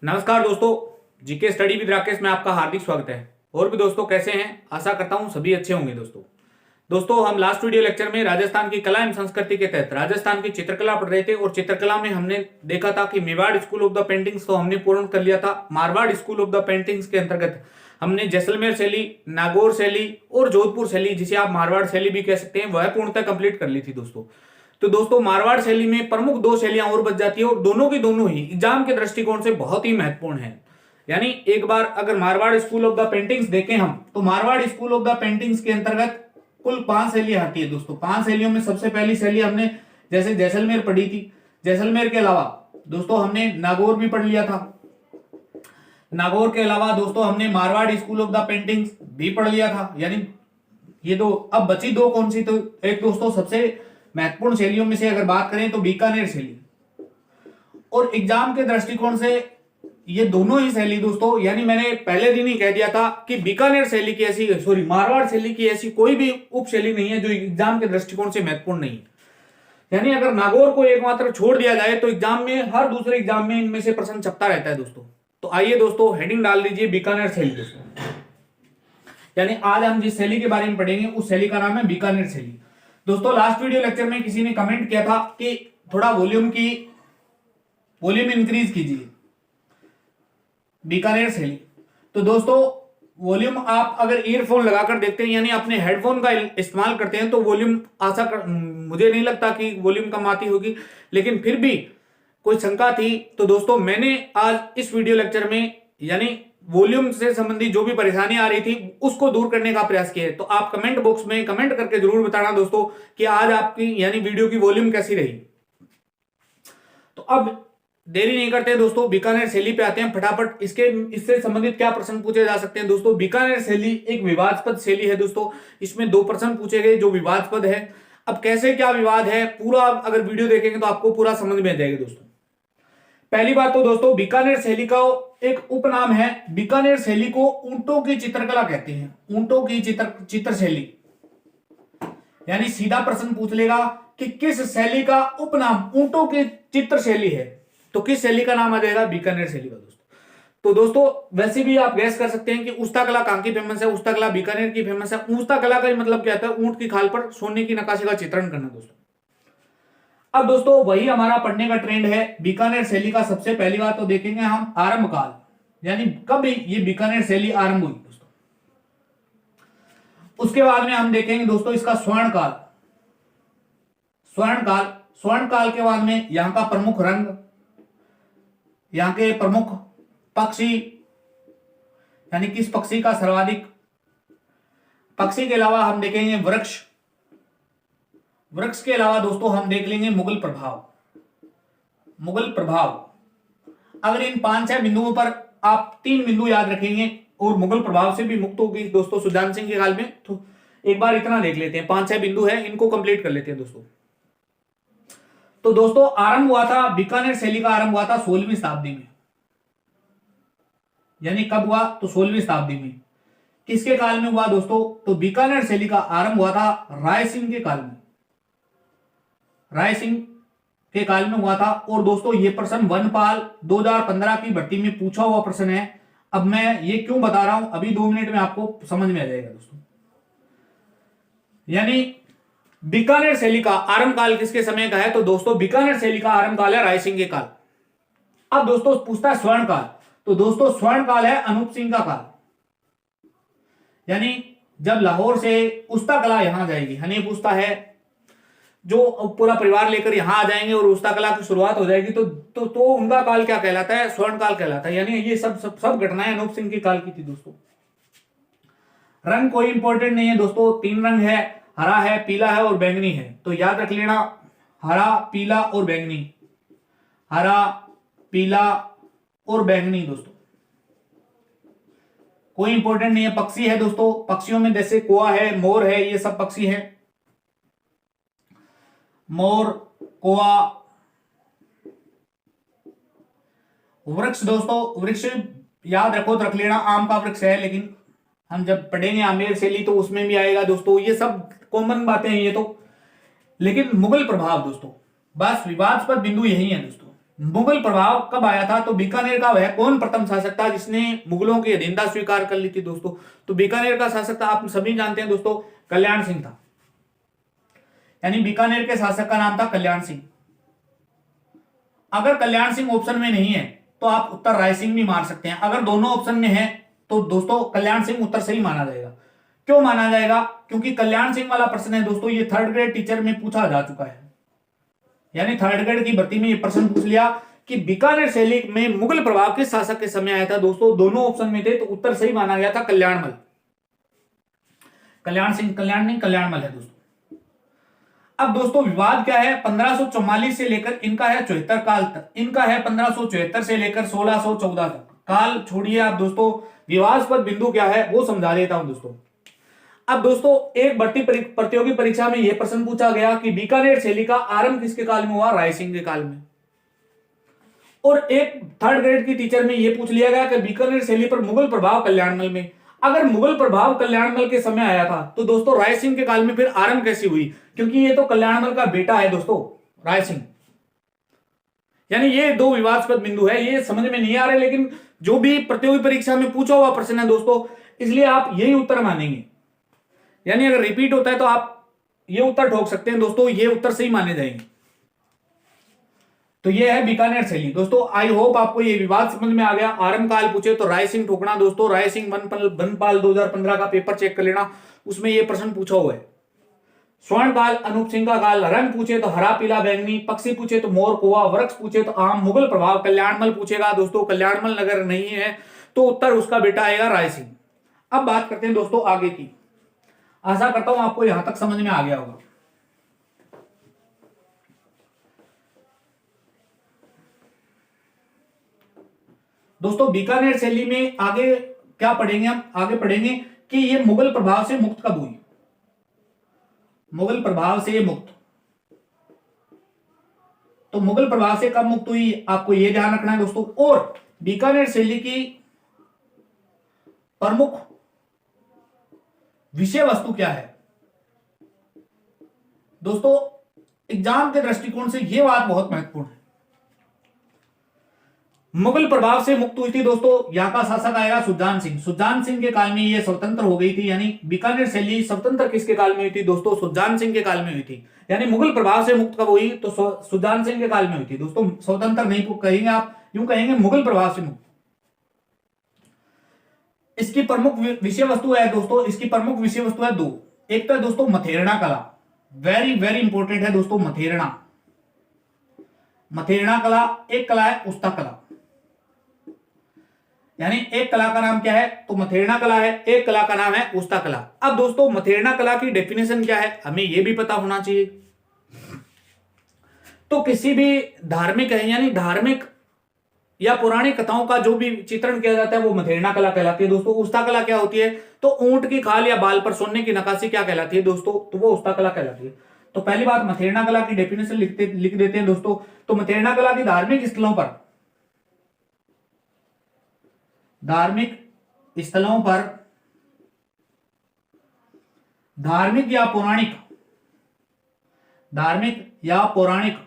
नमस्कार दोस्तों, GK study with Rakesh में आपका हार्दिक स्वागत है। और भी दोस्तों कैसे हैं? आशा करता हूं सभी अच्छे होंगे। दोस्तों हम लास्ट वीडियो लेक्चर में राजस्थान की कला एवं संस्कृति के तहत राजस्थान की चित्रकला पढ़ रहे थे और चित्रकला में हमने देखा था कि Mewar school of the paintings तो हमने पूर्ण कर लिया था। Marwar school of the paintings के अंतर्गत हमने जैसलमेर शैली, नागौर शैली और जोधपुर शैली, जिसे आप मारवाड़ शैली भी कह सकते हैं, वह पूर्णतः कंप्लीट कर ली थी दोस्तों। तो दोस्तों मारवाड़ शैली में प्रमुख दो शैलियां और बच जाती है और दोनों की दोनों ही एग्जाम के दृष्टिकोण से बहुत ही महत्वपूर्ण है। यानी एक बार अगर Marwar school of the paintings देखें हम, तो Marwar school of the paintings के अंतर्गत कुल 5 शैलियां आती है दोस्तों। 5 शैलियों में सबसे पहली शैली हमने जैसे जैसलमेर पढ़ी थी। जैसलमेर के अलावा दोस्तों हमने नागौर भी पढ़ लिया था। नागौर के अलावा दोस्तों हमने Marwar school of the paintings भी पढ़ लिया था। यानी ये दो, अब बची दो कौन सी? तो एक दोस्तों सबसे महत्वपूर्ण शैलियों में से अगर बात करें तो बीकानेर शैली। और एग्जाम के दृष्टिकोण से ये दोनों ही शैली दोस्तों, यानी मैंने पहले दिन ही कह दिया था कि बीकानेर शैली की ऐसी, मारवाड़ शैली की ऐसी कोई भी उप शैली नहीं है जो एग्जाम के दृष्टिकोण से महत्वपूर्ण नहीं है। यानी अगर नागौर को एकमात्र छोड़ दिया जाए तो एग्जाम में, हर दूसरे एग्जाम में इनमें से प्रश्न छपता रहता है दोस्तों। तो आइए दोस्तों हेडिंग डाल दीजिए बीकानेर शैली दोस्तों। यानी आज हम जिस शैली के बारे में पढ़ेंगे उस शैली का नाम है बीकानेर शैली। दोस्तों लास्ट वीडियो लेक्चर में किसी ने कमेंट किया था कि थोड़ा वॉल्यूम इंक्रीज कीजिए बीकानेर शैली। तो दोस्तों वॉल्यूम आप अगर ईयरफोन लगाकर देखते हैं, यानी अपने हेडफोन का इस्तेमाल करते हैं, तो वॉल्यूम मुझे नहीं लगता कि वॉल्यूम कम आती होगी, लेकिन फिर भी कोई शंका थी तो दोस्तों मैंने आज इस वीडियो लेक्चर में यानी वॉल्यूम से संबंधित जो भी परेशानी आ रही थी उसको दूर करने का प्रयास किया है। तो आप कमेंट बॉक्स में कमेंट करके जरूर बताना दोस्तों कि आज आपकी यानी वीडियो की वॉल्यूम कैसी रही। तो अब देरी नहीं करते दोस्तों, बीकानेर शैली पे आते हैं फटाफट। इससे संबंधित क्या प्रश्न पूछे जा सकते हैं दोस्तों? बीकानेर शैली एक विवादास्पद शैली है दोस्तों। इसमें 2 प्रश्न पूछे गए जो विवादास्पद है। अब कैसे क्या विवाद है, पूरा अगर वीडियो देखेंगे तो आपको पूरा समझ में आ जाएगा दोस्तों। पहली बात तो दोस्तों बीकानेर शैली का एक उपनाम है। बीकानेर शैली को ऊंटों की चित्रकला कहते हैं। ऊंटों की चित्र शैली, यानी सीधा प्रश्न पूछ लेगा कि किस शैली का उपनाम ऊंटों की चित्र शैली है, तो किस शैली का नाम आ जाएगा? बीकानेर शैली का दोस्तों। तो दोस्तों वैसे भी आप गैस कर सकते हैं कि उस्ता कला कहां की फेमस है। उस्ता कला बीकानेर की फेमस है। उस्ता कला का मतलब क्या होता है? ऊंट की खाल पर सोने की नक्काशी का चित्रण करना दोस्तों। अब दोस्तों वही हमारा पढ़ने का ट्रेंड है। बीकानेर शैली का सबसे पहली बात तो देखेंगे हम आरंभ काल, यानी कब ये बीकानेर शैली आरंभ हुई दोस्तों। उसके बाद में हम देखेंगे दोस्तों इसका स्वर्ण काल। स्वर्ण काल के बाद में यहां का प्रमुख रंग, यहां के प्रमुख पक्षी, यानी किस पक्षी का सर्वाधिक, पक्षी के अलावा हम देखेंगे वृक्ष के अलावा दोस्तों हम देख लेंगे मुगल प्रभाव। अगर इन 5-6 बिंदुओं पर आप 3 बिंदु याद रखेंगे और मुगल प्रभाव से भी मुक्त होगी दोस्तों सुजान सिंह के काल में, तो एक बार इतना देख लेते हैं। 5-6 बिंदु है, इनको कंप्लीट कर लेते हैं दोस्तों। तो दोस्तों आरंभ हुआ था, बीकानेर शैली का आरंभ हुआ था 16वीं शताब्दी में। यानी कब हुआ? तो 16वीं शताब्दी में। किसके काल में हुआ दोस्तों? तो बीकानेर शैली का आरंभ हुआ था राय सिंह के काल में। राय सिंह के काल में हुआ था। और दोस्तों ये प्रश्न वनपाल 2015 की भर्ती में पूछा हुआ प्रश्न है। अब मैं ये क्यों बता रहा हूं, अभी 2 मिनट में आपको समझ में आ जाएगा दोस्तों। यानी बीकानेर शैली का आरंभ काल किसके समय का है? तो दोस्तों बीकानेर शैली का आरंभ काल है राय सिंह के काल। अब दोस्तों पूछता है स्वर्ण काल, तो दोस्तों स्वर्ण काल है अनूप सिंह का काल। यानी जब लाहौर से उस्ता कला यहां जाएगी, हनी पूछता है जो पूरा परिवार लेकर यहां आ जाएंगे और उस्ता कला की शुरुआत हो जाएगी, तो उनका काल क्या कहलाता है? स्वर्ण काल कहलाता है। यानी ये सब घटनाएं अनूप सिंह के काल की थी दोस्तों। रंग कोई इंपॉर्टेंट नहीं है दोस्तों, 3 रंग है, हरा है, पीला है और बैंगनी है। तो याद रख लेना, हरा, पीला और बैंगनी। हरा, पीला और बैंगनी दोस्तों, कोई इंपॉर्टेंट नहीं है। पक्षी है दोस्तों, पक्षियों में जैसे कौवा है, मोर है, ये सब पक्षी है। मोर, कौवा। वृक्ष दोस्तों, वृक्ष याद रखो तो रख लेना, आम का वृक्ष है, लेकिन हम जब पढ़ेंगे आमेर शैली तो उसमें भी आएगा दोस्तों। ये सब कॉमन बातें हैं ये तो। लेकिन मुगल प्रभाव दोस्तों, बस विवादास्पद बिंदु यही है दोस्तों। मुगल प्रभाव कब आया था? तो बीकानेर का वह कौन प्रथम शासक था जिसने मुगलों की अधीनता स्वीकार कर ली थी दोस्तों? तो बीकानेर का शासक था, आप सभी जानते हैं दोस्तों, कल्याण सिंह था। यानी बीकानेर के शासक का नाम था कल्याण सिंह। अगर कल्याण सिंह ऑप्शन में नहीं है तो आप उत्तर राय सिंह भी मार सकते हैं। अगर दोनों ऑप्शन में है तो दोस्तों कल्याण सिंह उत्तर सही माना जाएगा। क्यों माना जाएगा? क्योंकि कल्याण सिंह वाला प्रश्न है दोस्तों, ये थर्ड ग्रेड टीचर में पूछा जा चुका है। यानी थर्ड ग्रेड की भर्ती में ये प्रश्न पूछ लिया कि बीकानेर शैली में मुगल प्रभाव किस शासक के समय आया था। दोस्तों दोनों ऑप्शन में थे तो उत्तर सही माना गया था कल्याणमल। कल्याण सिंह, कल्याण नहीं, कल्याणमल है दोस्तों। अब दोस्तों विवाद क्या है? 1544 से लेकर इनका है 74 काल तक, इनका है 1574 से लेकर 1614 तक। काल छोड़िए आप दोस्तों, विवादास्पद बिंदु क्या है वो समझा देता हूं दोस्तों। अब दोस्तों एक भर्ती प्रतियोगी परीक्षा में यह प्रश्न पूछा गया कि बीकानेर शैली का आरंभ किसके काल में हुआ? राय सिंह के काल में। और एक थर्ड ग्रेड की टीचर में यह पूछ लिया गया कि बीकानेर शैली पर मुगल प्रभाव कल्याणमल में। अगर मुगल प्रभाव कल्याणमल के समय आया था तो दोस्तों राय सिंह के काल में फिर आरंभ कैसी हुई? क्योंकि ये तो कल्याणमल का बेटा है दोस्तों, राय सिंह। यानी ये दो विवादास्पद बिंदु है, ये समझ में नहीं आ रहे, लेकिन जो भी प्रतियोगी परीक्षा में पूछा हुआ प्रश्न है दोस्तों, इसलिए आप यही उत्तर मानेंगे। यानी अगर रिपीट होता है तो आप ये उत्तर ठोक सकते हैं दोस्तों, ये उत्तर सही माने जाएंगे। तो ये है बीकानेर शैली दोस्तों। आई होप आपको ये विवाद समझ में आ गया। आरंभ काल पूछे तो राय सिंह ठोकना दोस्तों। राय सिंह बनपाल 2015 का पेपर चेक कर लेना, उसमें ये प्रश्न पूछा हुआ है। स्वर्ण काल, अनूप सिंह का काल। रंग पूछे तो हरा पीला बैंगनी, पक्षी पूछे तो मोर कौवा, वृक्ष पूछे तो आम, मुगल प्रभाव कल्याणमल पूछेगा दोस्तों, कल्याणमल नगर नहीं है तो उत्तर उसका बेटा आएगा राय सिंह। अब बात करते हैं दोस्तों आगे की। आशा करता हूं आपको यहां तक समझ में आ गया होगा। दोस्तों बीकानेर शैली में आगे क्या पढ़ेंगे? हम आगे पढ़ेंगे कि ये मुगल प्रभाव से मुक्त कब हुई। मुगल प्रभाव से मुक्त, तो मुगल प्रभाव से कब मुक्त हुई आपको ये ध्यान रखना है दोस्तों। और बीकानेर शैली की प्रमुख विषय वस्तु क्या है दोस्तों? एग्जाम के दृष्टिकोण से यह बात बहुत महत्वपूर्ण है। मुगल प्रभाव से मुक्त हुई थी दोस्तों, यहां का शासक आएगा सुजान सिंह। सुजान सिंह के काल में ये स्वतंत्र हो गई थी। यानी बीकानेर शैली स्वतंत्र किसके काल में हुई थी दोस्तों? सुजान सिंह के काल में हुई थी। यानी मुगल प्रभाव से मुक्त कब हुई? तो सुजान सिंह के काल में हुई थी दोस्तों। स्वतंत्र नहीं कहेंगे आप, यूं कहेंगे मुगल प्रभाव से मुक्त। इसकी प्रमुख विषय वस्तु है दोस्तों, इसकी प्रमुख विषय वस्तु है दो। एक तो है दोस्तों मथेरना कला, वेरी वेरी इंपॉर्टेंट है दोस्तों मथेरना। मथेरना कला एक कला है, उस्ता कला। यानी एक कला का नाम क्या है? तो मथेरना कला है, एक कला का नाम है उस्ता कला। अब दोस्तों मथेरना कला की डेफिनेशन क्या है हमें यह भी पता होना चाहिए। तो किसी भी धार्मिक है, यानी धार्मिक या पुरानी कथाओं का जो भी चित्रण किया जाता है वो मथेरना कला कहलाती है दोस्तों। उस्ता कला क्या होती है? तो ऊंट की खाल या बाल पर सोने की नक्काशी क्या कहलाती है दोस्तों? तो वो उस्ता कला कहलाती है। तो पहली बात मथेरना कला की डेफिनेशन लिख देते हैं दोस्तों। तो मथेरना कला की धार्मिक स्थलों पर, धार्मिक स्थलों पर धार्मिक या पौराणिक, धार्मिक या पौराणिक,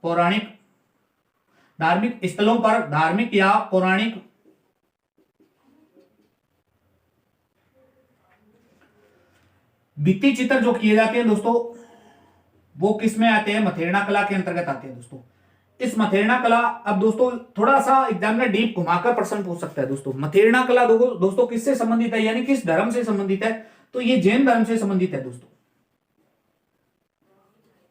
पौराणिक धार्मिक स्थलों पर धार्मिक या पौराणिक भित्ति चित्र जो किए जाते हैं दोस्तों वो किस में आते हैं? मथेरना कला के अंतर्गत आते हैं दोस्तों। इस मथेरना कला, अब दोस्तों थोड़ा सा एग्जामिनर डीप घुमाकर प्रश्न पूछ सकता है दोस्तों। मथेरना कला दोस्तों किससे संबंधित है, यानी किस धर्म से संबंधित है? तो ये जैन धर्म से संबंधित है दोस्तों।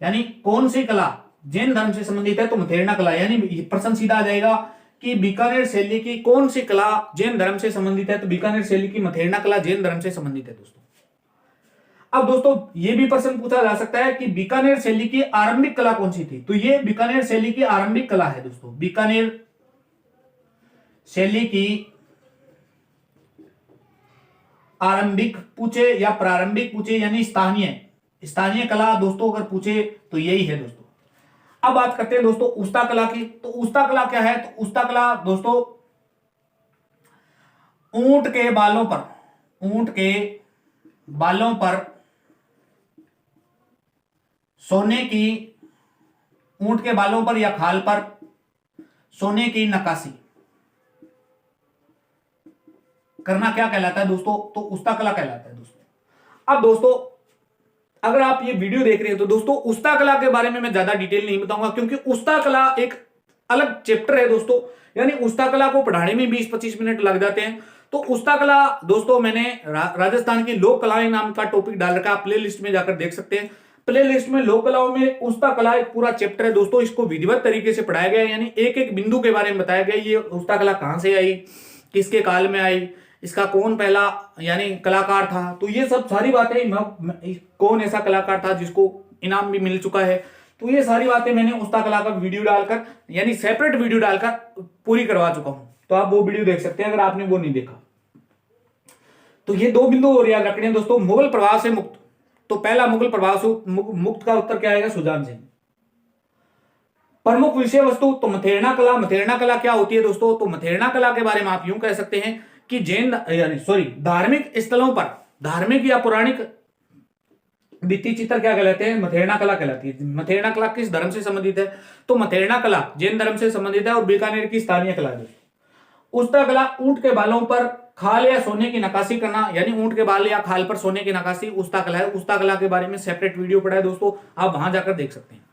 यानी कौन सी कला जैन धर्म से संबंधित है? तो मथेरना कला। यानी प्रश्न सीधा आ जाएगा कि बीकानेर शैली की कौन सी कला जैन धर्म से संबंधित है? तो बीकानेर शैली की मथेरना कला जैन धर्म से संबंधित है दोस्तों। अब दोस्तों यह भी प्रश्न पूछा जा सकता है कि बीकानेर शैली की आरंभिक कला कौन सी थी? तो ये बीकानेर शैली की आरंभिक कला है दोस्तों। बीकानेर शैली की आरंभिक पूछे या प्रारंभिक पूछे, यानी स्थानीय कला दोस्तों अगर पूछे तो यही है दोस्तों। अब बात करते हैं दोस्तों उस्ता कला की। तो उस्ता कला क्या है? तो उस्ता कला दोस्तों ऊंट के बालों पर सोने की ऊंट के बालों पर या खाल पर सोने की नक्काशी करना क्या कहलाता है दोस्तों? तो उस्ता कला कहलाता है दोस्तों। अब दोस्तों अगर आप ये वीडियो देख रहे हैं तो दोस्तों उस्ता कला के बारे में मैं ज्यादा डिटेल नहीं बताऊंगा, क्योंकि उस्ता कला एक अलग चैप्टर है दोस्तों। यानी उस्ता कला को पढ़ाने में 20-25 मिनट लग जाते हैं। तो उस्ता कला दोस्तों मैंने राजस्थान की लोक कलाएं नाम का टॉपिक डाल रखा है, प्ले लिस्ट में जाकर देख सकते हैं। प्ले लिस्ट में लोक कलाओं में उस्ता कला एक पूरा चैप्टर है दोस्तों। इसको विधिवत तरीके से पढ़ाया गया है, यानी एक एक बिंदु के बारे में बताया गया। ये उस्ता कला कहां से आई, किसके काल में आई, इसका कौन पहला यानी कलाकार था, तो ये सब सारी बातें, कौन ऐसा कलाकार था जिसको इनाम भी मिल चुका है, तो ये सारी बातें मैंने उस्ता कला का वीडियो डालकर यानी सेपरेट वीडियो डालकर पूरी करवा चुका हूं। तो आप वो वीडियो देख सकते हैं अगर आपने वो नहीं देखा। तो ये दो बिंदु और याद रखने हैं दोस्तों। मुगल प्रभाव से मुक्त, तो पहला मुगल प्रभाव से मुक्त का उत्तर क्या आएगा? सुजान सिंह। प्रमुख विषय वस्तु, तो मथेरना कला। मथेरना कला क्या होती है दोस्तों? तो मथेरना कला के बारे में आप यूं कह सकते हैं कि धार्मिक स्थलों पर धार्मिक या पौराणिक भित्ति चित्र क्या कहलाते हैं? मथेरना कला कहलाती है। मथेरना कला किस धर्म से संबंधित है? तो मथेरना कला जैन धर्म से संबंधित है और बीकानेर की स्थानीय कला है। उस्ता कला ऊंट के बालों पर खाल या सोने की नक्काशी करना, यानी ऊंट के बाल या खाल पर सोने की नक्काशी उस्ता कला है। उस्ता कला के बारे में सेपरेट वीडियो पड़ा है दोस्तों, आप वहां जाकर देख सकते हैं।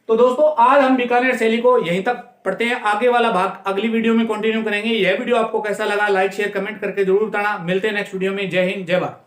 तो दोस्तों आज हम बीकानेर शैली को यहीं तक पढ़ते हैं, आगे वाला भाग अगली वीडियो में कंटिन्यू करेंगे। यह वीडियो आपको कैसा लगा लाइक शेयर कमेंट करके जरूर बताना। मिलते हैं नेक्स्ट वीडियो में। जय हिंद जय भारत।